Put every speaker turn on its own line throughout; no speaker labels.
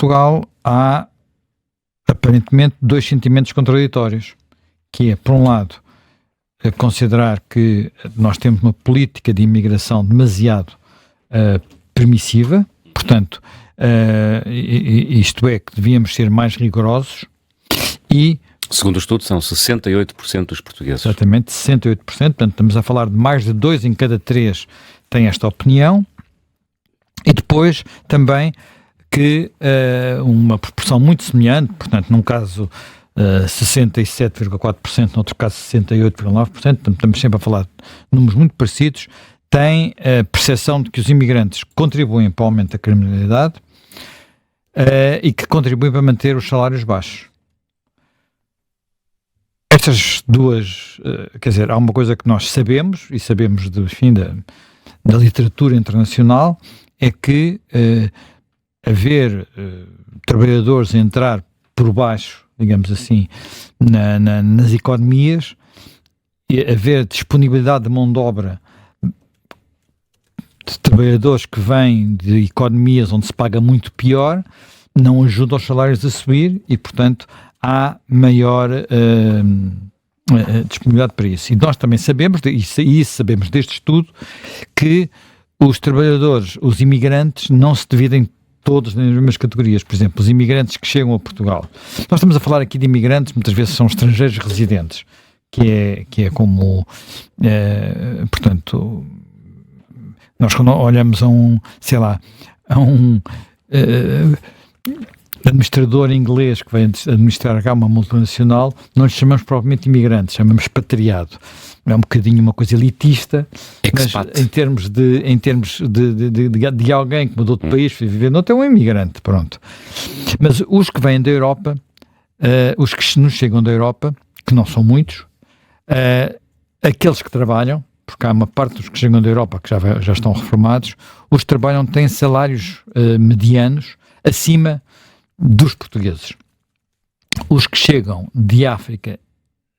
Portugal há aparentemente dois sentimentos contraditórios, que é, por um lado, considerar que nós temos uma política de imigração demasiado permissiva, portanto, isto é, que devíamos ser mais rigorosos e...
Segundo o estudo, são 68% dos portugueses.
Exatamente, 68%, portanto, estamos a falar de mais de 2 em cada 3 têm esta opinião, e depois também que uma proporção muito semelhante, portanto, num caso 67,4%, no outro caso 68,9%, portanto, estamos sempre a falar de números muito parecidos, tem a percepção de que os imigrantes contribuem para o aumento da criminalidade e que contribuem para manter os salários baixos. Estas duas, quer dizer, há uma coisa que nós sabemos, e sabemos da literatura internacional, é que haver trabalhadores a entrar por baixo, digamos assim, nas economias, e haver disponibilidade de mão de obra de trabalhadores que vêm de economias onde se paga muito pior, não ajuda os salários a subir e, portanto, há maior disponibilidade para isso. E nós também sabemos, e isso sabemos deste estudo, que os trabalhadores, os imigrantes, não se dividem todos nas mesmas categorias. Por exemplo, os imigrantes que chegam a Portugal. Nós estamos a falar aqui de imigrantes, muitas vezes são estrangeiros residentes, que é como, portanto, nós quando olhamos a um administrador inglês que vem administrar cá uma multinacional, não lhe chamamos propriamente imigrantes, chamamos expatriado. É um bocadinho uma coisa elitista,
Expat.
Mas em termos de alguém que mudou de país para viver noutro, é um imigrante, pronto. Mas os que vêm da Europa, os que nos chegam da Europa, que não são muitos, aqueles que trabalham, porque há uma parte dos que chegam da Europa que já estão reformados, os que trabalham têm salários medianos acima dos portugueses. Os que chegam de África,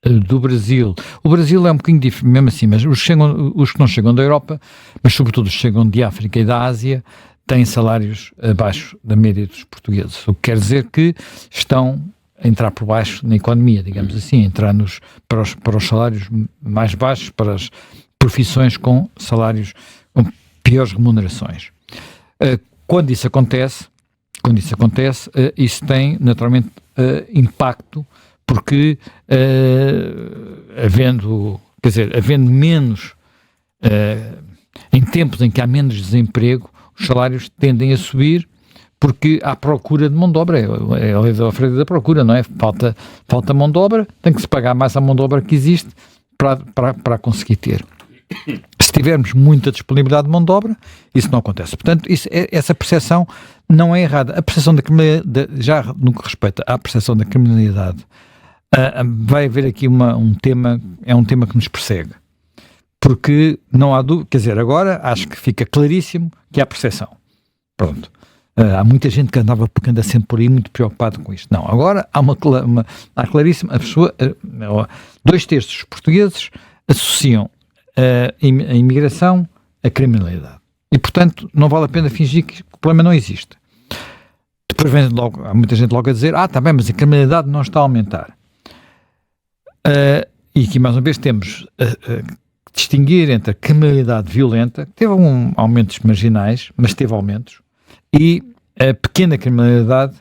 do Brasil, o Brasil é um bocadinho diferente, mesmo assim, mas os que não chegam da Europa, mas sobretudo os que chegam de África e da Ásia, têm salários abaixo da média dos portugueses, o que quer dizer que estão a entrar por baixo na economia, digamos assim, a entrar para os salários mais baixos, para as profissões com salários com piores remunerações. Quando isso acontece, isso tem naturalmente impacto, porque havendo menos, em tempos em que há menos desemprego, os salários tendem a subir, porque há procura de mão de obra, é a lei da oferta e da procura, não é? Falta mão de obra, tem que se pagar mais a mão de obra que existe para conseguir ter. Se tivermos muita disponibilidade de mão de obra, isso não acontece. Portanto, essa percepção não é errada. A percepção da criminalidade, já no que respeita à percepção da criminalidade, vai haver aqui um tema que nos persegue. Porque não há dúvida, quer dizer, agora acho que fica claríssimo que há percepção. Pronto. Há muita gente que anda sempre por aí muito preocupado com isto. Não, agora há claríssimo, a pessoa, 2/3 dos portugueses associam a imigração à criminalidade. E, portanto, não vale a pena fingir que o problema não existe. Depois há muita gente logo a dizer, está bem, mas a criminalidade não está a aumentar. E aqui, mais uma vez, temos que distinguir entre a criminalidade violenta, que teve aumentos marginais, mas teve aumentos, e a pequena criminalidade,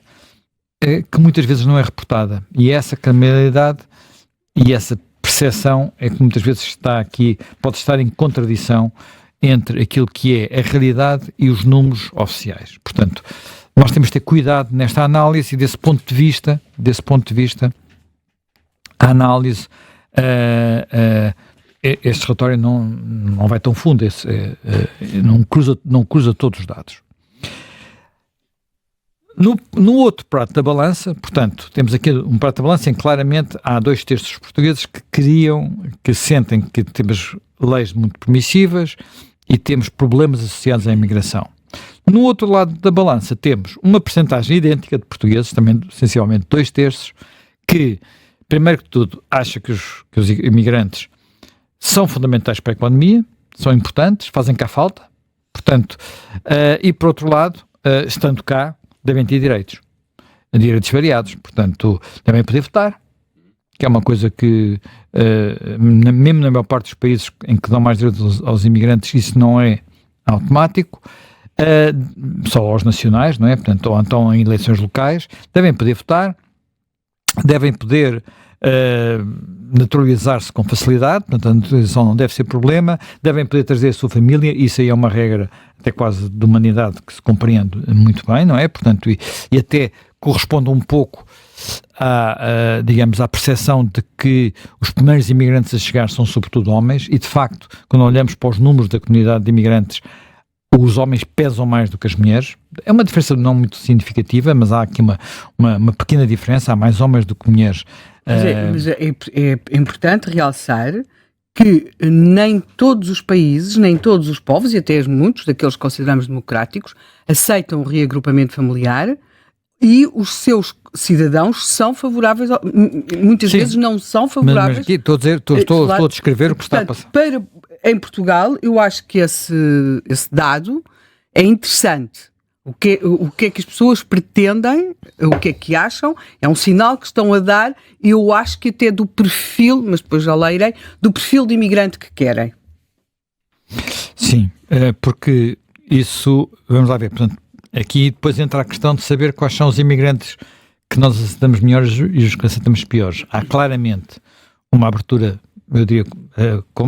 que muitas vezes não é reportada. E essa criminalidade e essa percepção é que muitas vezes pode estar em contradição entre aquilo que é a realidade e os números oficiais. Portanto, nós temos de ter cuidado nesta análise e desse ponto de vista, a análise, este relatório não vai tão fundo, não cruza todos os dados. No outro prato da balança, portanto, temos aqui um prato da balança em que claramente há 2/3 dos portugueses que sentem que temos leis muito permissivas e temos problemas associados à imigração. No outro lado da balança temos uma percentagem idêntica de portugueses, também essencialmente 2/3, que, primeiro que tudo, acha que os imigrantes são fundamentais para a economia, são importantes, fazem cá falta, portanto, e por outro lado, estando cá, devem ter direitos. direitos variados, portanto, também poder votar, que é uma coisa que, mesmo na maior parte dos países em que dão mais direitos aos imigrantes, isso não é automático, só aos nacionais, não é? Portanto, ou então em eleições locais, devem poder votar, devem poder naturalizar-se com facilidade, portanto a naturalização não deve ser problema, devem poder trazer a sua família, isso aí é uma regra até quase de humanidade que se compreende muito bem, não é? Portanto, e até corresponde um pouco digamos, à percepção de que os primeiros imigrantes a chegar são sobretudo homens, e de facto, quando olhamos para os números da comunidade de imigrantes, os homens pesam mais do que as mulheres. É uma diferença não muito significativa, mas há aqui uma pequena diferença, há mais homens do que mulheres.
Mas é importante realçar que nem todos os países, nem todos os povos, e até muitos daqueles que consideramos democráticos, aceitam o reagrupamento familiar, e os seus cidadãos são favoráveis, muitas vezes não são favoráveis.
Mas aqui estou a descrever o que está a passar.
Em Portugal, eu acho que esse dado é interessante. O que é que as pessoas pretendem, o que é que acham, é um sinal que estão a dar, e eu acho que até do perfil, mas depois já lá irei, do perfil de imigrante que querem.
Sim, porque isso, vamos lá ver, portanto, aqui depois entra a questão de saber quais são os imigrantes que nós aceitamos melhores e os que aceitamos piores. Há claramente uma abertura, eu diria,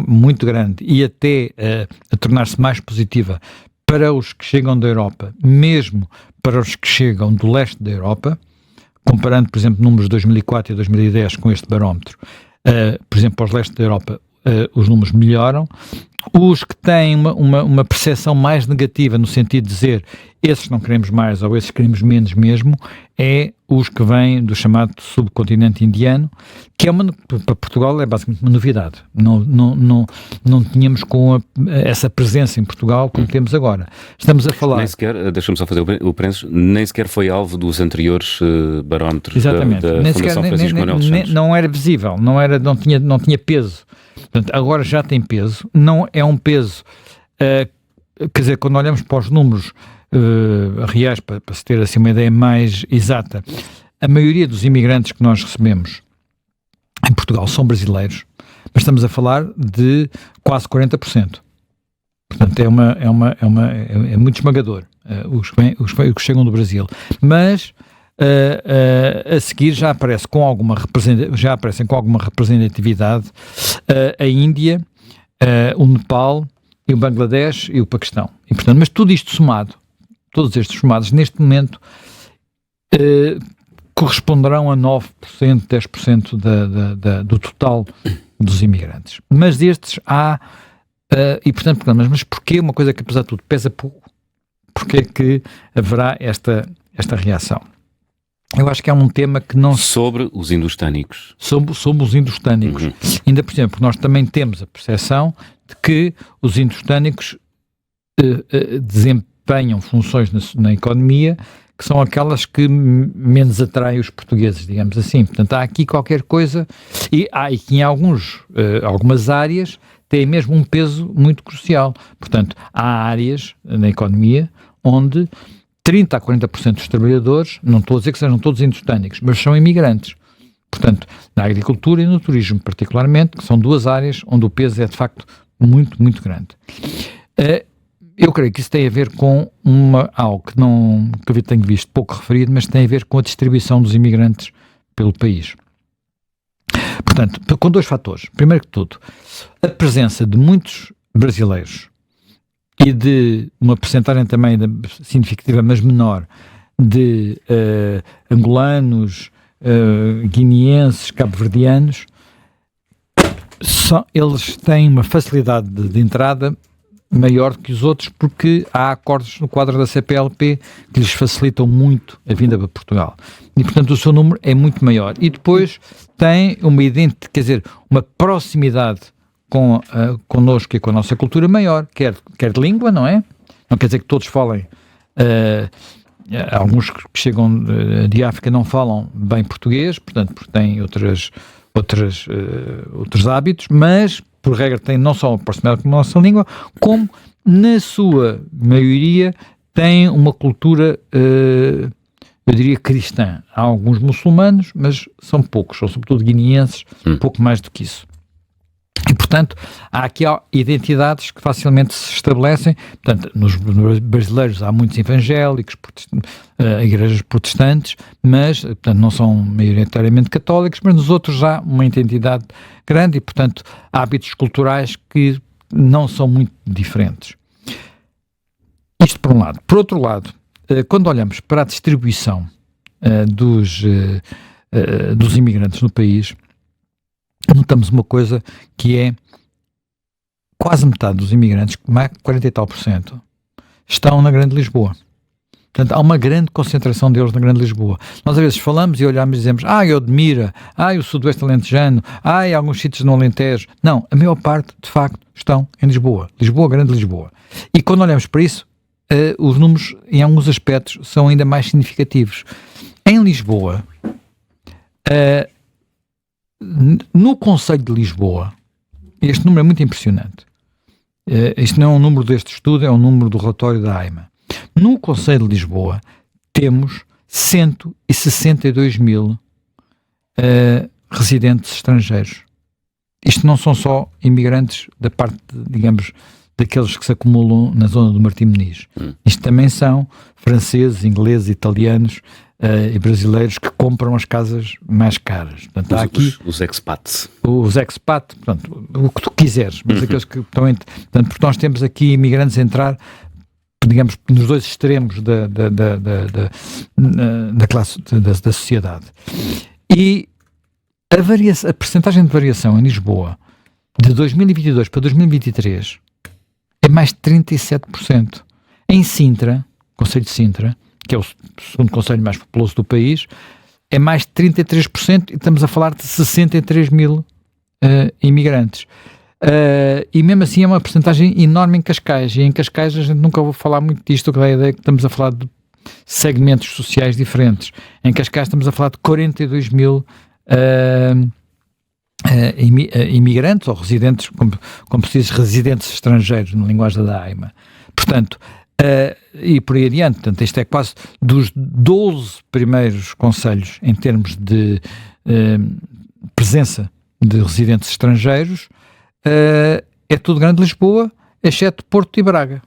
muito grande e até a tornar-se mais positiva para os que chegam da Europa, mesmo para os que chegam do leste da Europa, comparando, por exemplo, números de 2004 e 2010 com este barómetro. Por exemplo, para os leste da Europa, os números melhoram. Os que têm uma percepção mais negativa, no sentido de dizer esses não queremos mais ou esses queremos menos mesmo, é os que vêm do chamado subcontinente indiano, que para Portugal é basicamente uma novidade. Não tínhamos essa presença em Portugal como temos agora. Estamos a falar...
Nem sequer, deixa-me só fazer o preço, nem sequer foi alvo dos anteriores barómetros da Fundação Francisco Manuel dos Santos.
Não era visível, não tinha peso. Portanto, agora já tem peso, não é um peso, quer dizer, quando olhamos para os números reais, para se ter assim uma ideia mais exata, a maioria dos imigrantes que nós recebemos em Portugal são brasileiros, mas estamos a falar de quase 40%. Portanto, é muito esmagador os que chegam do Brasil. Mas a seguir já aparecem com alguma representatividade a Índia, o Nepal, e o Bangladesh e o Paquistão. E, portanto, mas tudo isto somado, todos estes somados, neste momento, corresponderão a 9%, 10% do total dos imigrantes. Mas destes há, e portanto, mas porquê uma coisa que, apesar de tudo, pesa pouco? Porquê que haverá esta reação? Eu acho que é um tema que não...
Sobre os indostânicos.
Sobre os indostânicos. Ainda, por exemplo, nós também temos a percepção de que os indostânicos desempenham funções na economia que são aquelas que menos atraem os portugueses, digamos assim. Portanto, há aqui qualquer coisa, e que em algumas áreas tem mesmo um peso muito crucial. Portanto, há áreas na economia onde 30% a 40% dos trabalhadores, não estou a dizer que sejam todos indostânicos, mas são imigrantes. Portanto, na agricultura e no turismo, particularmente, que são duas áreas onde o peso é, de facto, muito, muito grande. Eu creio que isso tem a ver com algo que eu tenho visto pouco referido, mas tem a ver com a distribuição dos imigrantes pelo país. Portanto, com dois fatores. Primeiro que tudo, a presença de muitos brasileiros e de uma percentagem também significativa, mas menor, de angolanos, guineenses, cabo-verdianos, eles têm uma facilidade de entrada maior que os outros, porque há acordos no quadro da CPLP que lhes facilitam muito a vinda para Portugal. E, portanto, o seu número é muito maior. E depois tem uma proximidade connosco e com a nossa cultura maior, quer de língua, não é? Não quer dizer que todos falem, alguns que chegam de África não falam bem português, portanto, porque têm outros hábitos, mas, por regra, têm não só a proximidade com a nossa língua, como, na sua maioria, têm uma cultura eu diria cristã. Há alguns muçulmanos, mas são poucos, são sobretudo guineenses, pouco mais do que isso. E, portanto, há aqui identidades que facilmente se estabelecem. Portanto, nos brasileiros há muitos evangélicos, igrejas protestantes, mas, portanto, não são maioritariamente católicos, mas nos outros há uma identidade grande e, portanto, hábitos culturais que não são muito diferentes. Isto por um lado. Por outro lado, quando olhamos para a distribuição dos imigrantes no país, notamos uma coisa que é quase metade dos imigrantes, 40 e tal %, estão na Grande Lisboa. Portanto, há uma grande concentração deles na Grande Lisboa. Nós às vezes falamos e olhamos e dizemos, Odmira, o Sudoeste Alentejano, alguns sítios no Alentejo. Não, a maior parte, de facto, estão em Lisboa. Lisboa, Grande Lisboa. E quando olhamos para isso, os números, em alguns aspectos, são ainda mais significativos. Em Lisboa, no Conselho de Lisboa, este número é muito impressionante. Isto não é um número deste estudo, é um número do relatório da AIMA. No Conselho de Lisboa temos 162 mil residentes estrangeiros. Isto não são só imigrantes da parte, digamos, daqueles que se acumulam na zona do Martim Moniz. Isto também são franceses, ingleses, italianos e brasileiros que compram as casas mais caras. Portanto, há aqui
os expats.
Os expats, portanto, o que tu quiseres, mas aqueles que estão... Portanto, porque nós temos aqui imigrantes a entrar, digamos, nos dois extremos da classe, da sociedade. E a percentagem de variação em Lisboa de 2022 para 2023 é mais de 37%. Em Sintra, Conselho de Sintra, que é o segundo conselho mais populoso do país, é mais de 33%, e estamos a falar de 63 mil imigrantes. E mesmo assim é uma percentagem enorme em Cascais, e em Cascais a gente nunca ouve falar muito disto, que dá a ideia que estamos a falar de segmentos sociais diferentes. Em Cascais estamos a falar de 42 mil imigrantes, ou residentes, como se diz, residentes estrangeiros, na linguagem da AIMA. Portanto, e por aí adiante, portanto, isto é quase dos 12 primeiros concelhos em termos de presença de residentes estrangeiros, é tudo Grande Lisboa, exceto Porto e Braga.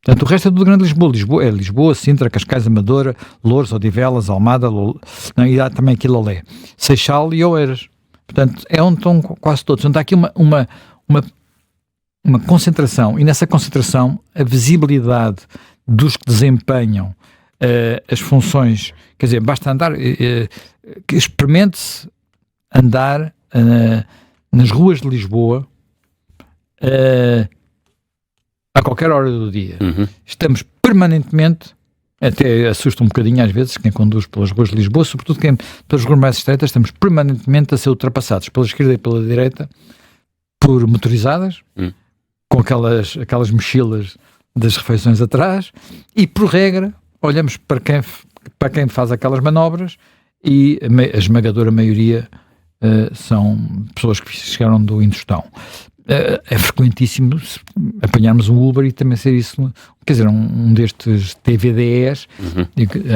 Portanto, o resto é tudo Grande Lisboa. É Lisboa, Sintra, Cascais, Amadora, Louros, Odivelas, Almada, e há também aqui Lolé, Seixal e Oeiras. Portanto, é onde estão quase todos. Portanto, há aqui uma concentração, e nessa concentração a visibilidade dos que desempenham as funções, quer dizer, basta andar, que experimente-se andar nas ruas de Lisboa a qualquer hora do dia. Estamos permanentemente, até assusta um bocadinho às vezes quem conduz pelas ruas de Lisboa, sobretudo quem pelas ruas mais estreitas, estamos permanentemente a ser ultrapassados pela esquerda e pela direita por motorizadas, com aquelas mochilas das refeições atrás, e por regra olhamos para quem faz aquelas manobras, e a esmagadora maioria são pessoas que chegaram do Indostão. É frequentíssimo apanharmos um Uber e também ser isso, quer dizer, um destes TVDEs,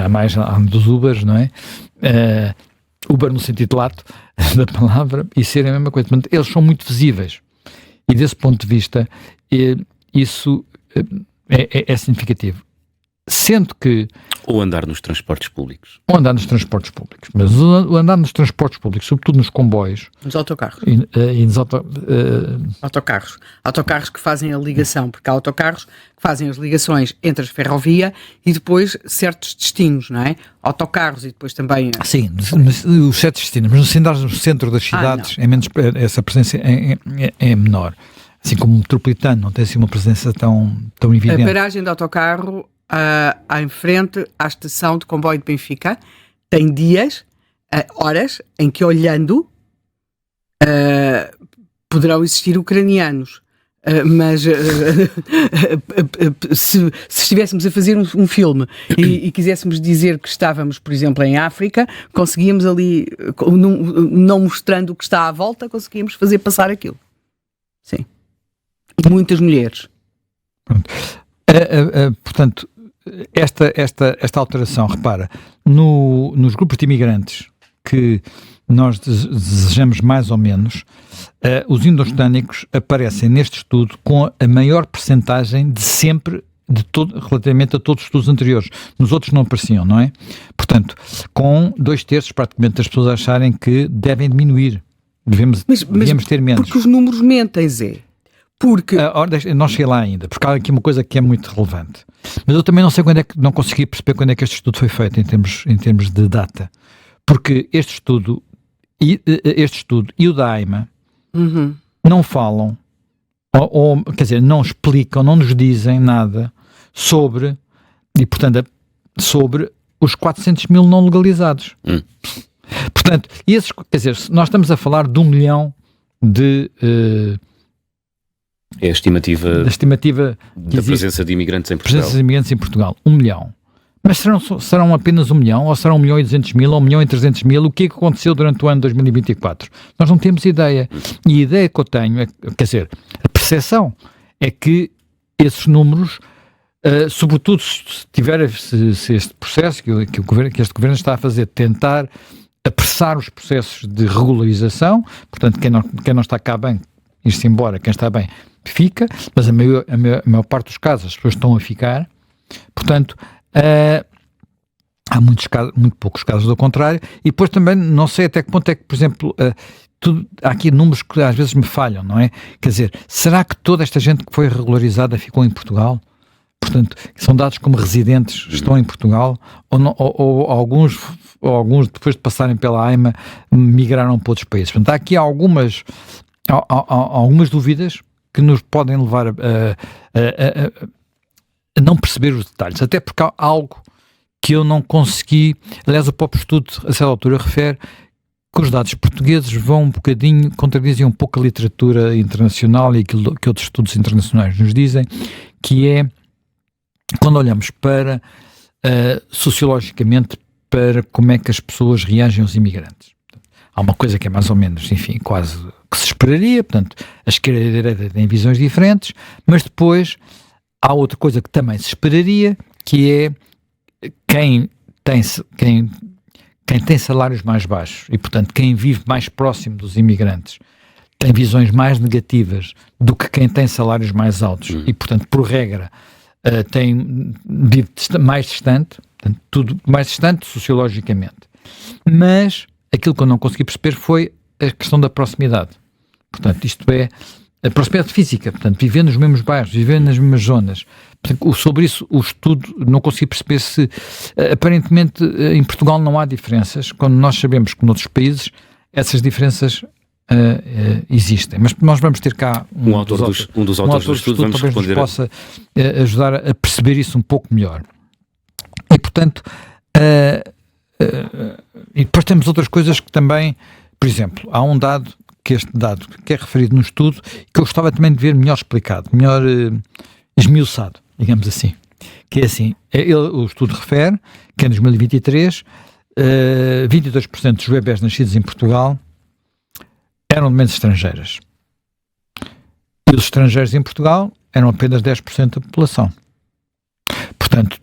há mais dos Ubers, não é? Uber no sentido lato da palavra, e serem a mesma coisa. Portanto, eles são muito visíveis. E desse ponto de vista, isso é significativo. Sendo que...
Ou andar nos transportes públicos.
Mas o andar nos transportes públicos, sobretudo nos comboios...
Nos autocarros.
E nos
Autocarros que fazem a ligação, porque há autocarros que fazem as ligações entre as ferrovia e depois certos destinos, não é? Autocarros e depois também...
Sim, os certos destinos, mas se andares no centro das cidades, essa presença é menor. Assim como o metropolitano não tem assim uma presença tão evidente.
A paragem de autocarro em frente à estação de comboio de Benfica tem dias, horas, em que olhando poderão existir ucranianos. Mas se estivéssemos a fazer um filme e quiséssemos dizer que estávamos, por exemplo, em África, conseguíamos ali, não mostrando o que está à volta, conseguíamos fazer passar aquilo. Sim. E muitas mulheres.
Portanto, esta alteração, repara, nos grupos de imigrantes que nós desejamos mais ou menos, os indostânicos aparecem neste estudo com a maior percentagem de sempre, relativamente a todos os estudos anteriores. Nos outros não apareciam, não é? Portanto, com 2/3 praticamente das pessoas acharem que devem diminuir. Devemos ter menos.
Porque os números mentem, Zé. Porque...
não cheguei lá ainda, porque há aqui uma coisa que é muito relevante. Mas eu também não sei não consegui perceber quando é que este estudo foi feito em termos de data. Porque este estudo e o da AIMA não falam, quer dizer, não explicam, não nos dizem nada sobre os 400 mil não legalizados. Portanto, quer dizer, nós estamos a falar de 1 milhão de...
é a estimativa da presença de imigrantes em Portugal.
Presença de imigrantes em Portugal, 1 milhão. Mas serão apenas 1 milhão, ou serão 1 milhão e 200 mil, ou 1 milhão e 300 mil? O que é que aconteceu durante o ano 2024? Nós não temos ideia. E a ideia que eu tenho, quer dizer, a percepção é que esses números, sobretudo se este processo que este governo está a fazer, tentar apressar os processos de regularização, portanto, quem não está cá bem, ir-se embora, quem está bem fica, mas a maior parte dos casos as pessoas estão a ficar, portanto... há muito poucos casos do contrário, e depois também não sei até que ponto é que, por exemplo, há aqui números que às vezes me falham, não é? Quer dizer, será que toda esta gente que foi regularizada ficou em Portugal? Portanto, são dados como residentes, estão em Portugal, ou alguns depois de passarem pela AIMA migraram para outros países. Portanto, há aqui algumas dúvidas que nos podem levar a não perceber os detalhes, até porque há algo que eu não consegui, aliás o próprio estudo a certa altura refere que os dados portugueses contradizem um pouco a literatura internacional e aquilo que outros estudos internacionais nos dizem, que é quando olhamos para sociologicamente para como é que as pessoas reagem aos imigrantes. Há uma coisa que é mais ou menos, enfim, quase que se esperaria, portanto, a esquerda e a direita têm visões diferentes, mas depois há outra coisa que também se esperaria, que é quem tem salários mais baixos e, portanto, quem vive mais próximo dos imigrantes tem visões mais negativas do que quem tem salários mais altos e, portanto, por regra, vive mais distante, portanto, tudo mais distante sociologicamente. Mas aquilo que eu não consegui perceber foi a questão da proximidade. Portanto, isto é a proximidade física, portanto, viver nos mesmos bairros, viver nas mesmas zonas. Portanto, sobre isso, o estudo não consegui perceber se, aparentemente, em Portugal não há diferenças, quando nós sabemos que noutros países essas diferenças existem. Mas nós vamos ter cá
um dos autores do estudo, vamos responder,
nos possa ajudar a perceber isso um pouco melhor. E, portanto, e depois temos outras coisas que também, por exemplo, há um dado, este dado que é referido no estudo, que eu gostava também de ver melhor explicado, melhor esmiuçado, digamos assim. Que é assim, o estudo refere que em 2023 22% dos bebés nascidos em Portugal eram de mentes estrangeiras. E os estrangeiros em Portugal eram apenas 10% da população. Portanto,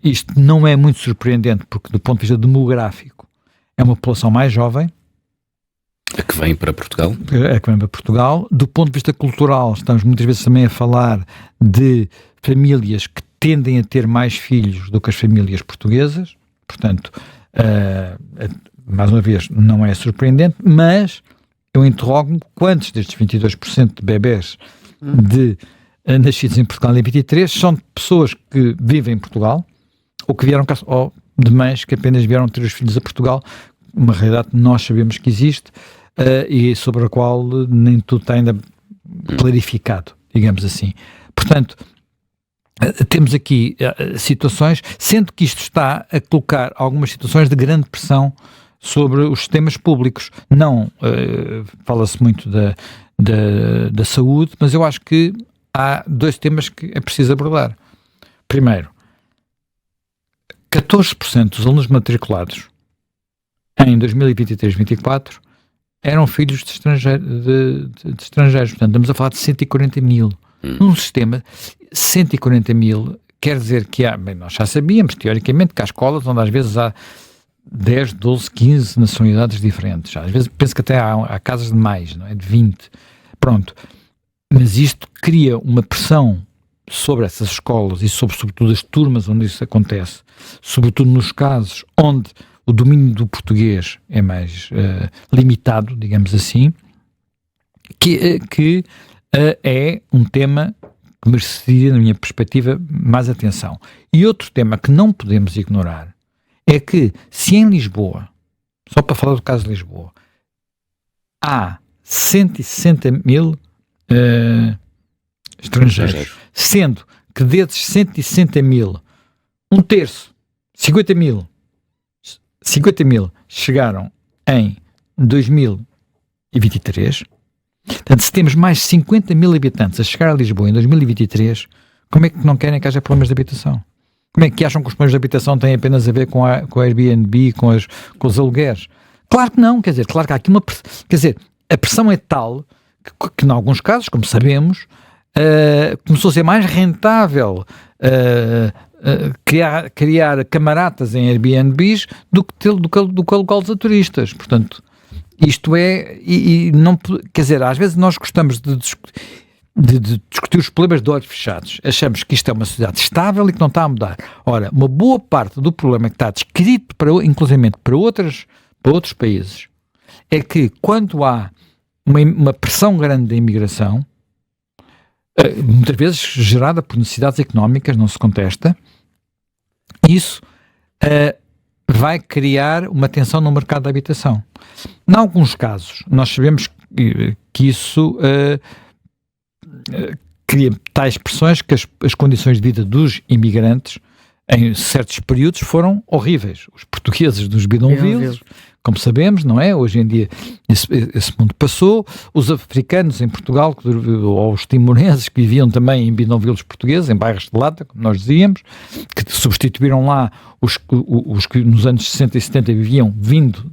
isto não é muito surpreendente, porque do ponto de vista demográfico é uma população mais jovem.
A que vem para Portugal?
A que vem para Portugal. Do ponto de vista cultural, estamos muitas vezes também a falar de famílias que tendem a ter mais filhos do que as famílias portuguesas. Portanto, mais uma vez, não é surpreendente, mas eu interrogo-me quantos destes 22% de bebés nascidos em Portugal em 23 são de pessoas que vivem em Portugal ou que vieram cá, ou de mães que apenas vieram ter os filhos a Portugal, uma realidade que nós sabemos que existe e sobre a qual nem tudo está ainda clarificado, digamos assim. Portanto, temos aqui situações, sendo que isto está a colocar algumas situações de grande pressão sobre os sistemas públicos. Não, fala-se muito da saúde, mas eu acho que há dois temas que é preciso abordar. Primeiro, 14% dos alunos matriculados em 2023-24 eram filhos de estrangeiros. Portanto, estamos a falar de 140 mil. Num sistema, 140 mil, quer dizer que nós já sabíamos, teoricamente, que há escolas onde às vezes há 10, 12, 15 nacionalidades diferentes. Às vezes penso que até há casas de mais, não é? De 20. Pronto. Mas isto cria uma pressão sobre essas escolas e sobre, sobretudo, as turmas onde isso acontece, sobretudo nos casos onde o domínio do português é mais limitado, digamos assim, que é um tema que mereceria, na minha perspectiva, mais atenção. E outro tema que não podemos ignorar é que, se em Lisboa, só para falar do caso de Lisboa, há 160 mil estrangeiros, sendo que desses 160 mil, um terço, 50 mil, chegaram em 2023. Portanto, se temos mais 50 mil habitantes a chegar a Lisboa em 2023, como é que não querem que haja problemas de habitação? Como é que acham que os problemas de habitação têm apenas a ver com a Airbnb, com os alugueres? Claro que não, quer dizer, claro que há aqui uma... Quer dizer, a pressão é tal que em alguns casos, como sabemos, começou a ser mais rentável criar camaratas em Airbnbs do que alugá-los a turistas. Portanto, isto é... E não, quer dizer, às vezes nós gostamos de discutir os problemas de olhos fechados. Achamos que isto é uma sociedade estável e que não está a mudar. Ora, uma boa parte do problema que está descrito, inclusivamente para outros países, é que quando há uma pressão grande da imigração, muitas vezes gerada por necessidades económicas, não se contesta, isso vai criar uma tensão no mercado da habitação. Em alguns casos, nós sabemos que isso cria tais pressões que as condições de vida dos imigrantes em certos períodos foram horríveis. Os portugueses dos bidonvilles, como sabemos, não é? Hoje em dia esse mundo passou. Os africanos em Portugal, ou os timorenses que viviam também em bidonvilles portugueses, em bairros de lata, como nós dizíamos, que substituíram lá os que nos anos 60 e 70 viviam vindo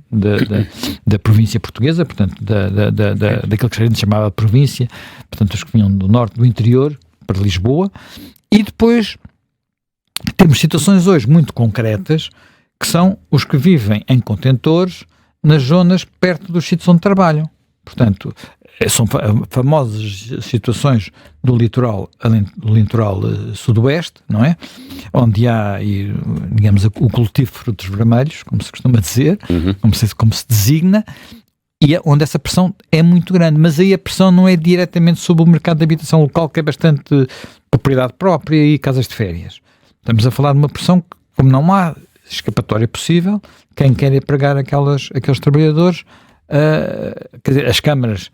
da província portuguesa, portanto, daquilo que a gente chamava de província, portanto, os que vinham do norte, do interior, para Lisboa. E depois temos situações hoje muito concretas, que são os que vivem em contentores nas zonas perto dos sítios onde trabalham. Portanto, são famosas situações do litoral sudoeste, não é? Onde há, digamos, o cultivo de frutos vermelhos, como se costuma dizer, como se designa, e onde essa pressão é muito grande. Mas aí a pressão não é diretamente sobre o mercado de habitação local, que é bastante propriedade própria e casas de férias. Estamos a falar de uma pressão que, como não há escapatória possível, quem quer empregar aqueles trabalhadores, quer dizer, as câmaras,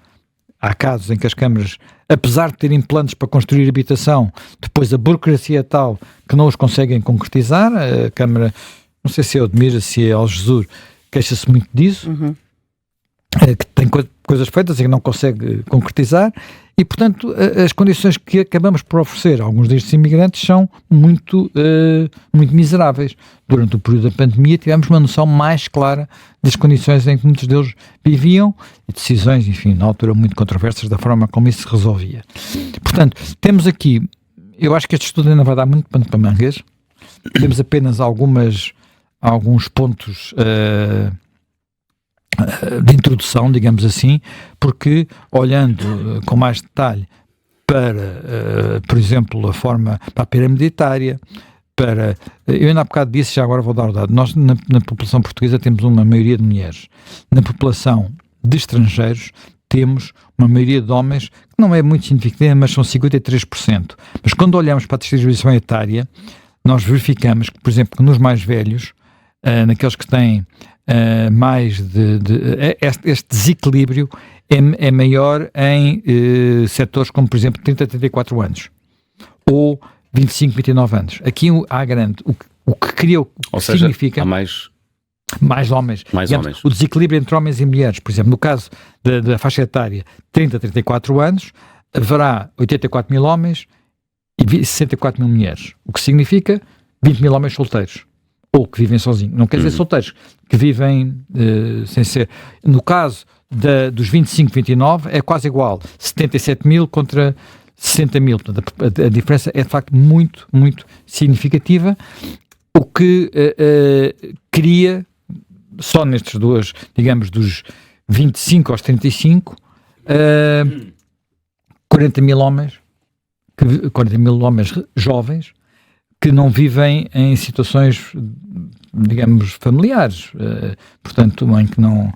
há casos em que as câmaras, apesar de terem planos para construir habitação, depois a burocracia é tal que não os conseguem concretizar. A Câmara, não sei se é Odmira, se é Algesur, queixa-se muito disso, que tem coisas feitas e que não consegue concretizar. E, portanto, as condições que acabamos por oferecer a alguns destes imigrantes são muito miseráveis. Durante o período da pandemia tivemos uma noção mais clara das condições em que muitos deles viviam e decisões, enfim, na altura muito controversas da forma como isso se resolvia. Portanto, temos aqui, eu acho que este estudo ainda vai dar muito pano para mangas. Temos apenas alguns pontos de introdução, digamos assim, porque olhando com mais detalhe para, por exemplo, para a pirâmide etária, eu ainda há bocado disse, já agora vou dar o dado, nós na população portuguesa temos uma maioria de mulheres, na população de estrangeiros temos uma maioria de homens, que não é muito significativa, mas são 53%. Mas quando olhamos para a distribuição etária, nós verificamos que, por exemplo, que nos mais velhos, naqueles que têm mais este desequilíbrio é maior em setores como, por exemplo, 30 a 34 anos ou 25 a 29 anos. Aqui há grande, o que cria, o que significa...
Há mais homens.
O desequilíbrio entre homens e mulheres, por exemplo, no caso da faixa etária 30 a 34 anos, haverá 84 mil homens e 64 mil mulheres, o que significa 20 mil homens solteiros. Ou que vivem sozinhos, não quer dizer solteiros, que vivem sem ser. No caso dos 25, 29 é quase igual, 77 mil contra 60 mil. Portanto, a diferença é de facto muito, muito significativa, o que cria, só nestes dois, digamos, dos 25 aos 35, 40 mil homens jovens que não vivem em situações, digamos, familiares, portanto, em que não...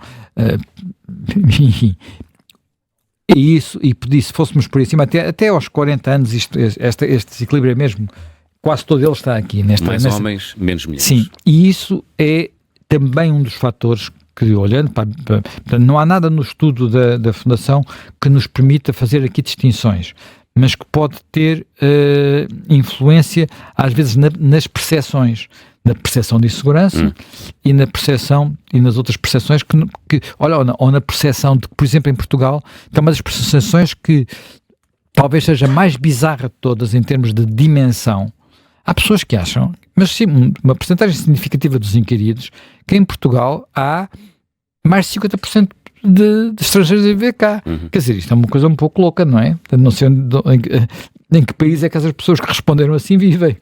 E isso, e se fôssemos por aí cima, até aos 40 anos, este desequilíbrio é mesmo, quase todo ele está aqui.
Mais homens, menos mulheres.
Sim, e isso é também um dos fatores que, olhando para não há nada no estudo da Fundação que nos permita fazer aqui distinções, mas que pode ter influência, às vezes, nas percepções, na percepção de insegurança e na percepção e nas outras percepções ou na percepção de que, por exemplo, em Portugal, tem uma das percepções que talvez seja mais bizarra de todas em termos de dimensão. Há pessoas que acham, mas sim, uma porcentagem significativa dos inquiridos, que em Portugal há mais de 50% de estrangeiros a viver cá. Quer dizer, isto é uma coisa um pouco louca, não é? Não sei em que país é que essas pessoas que responderam assim vivem.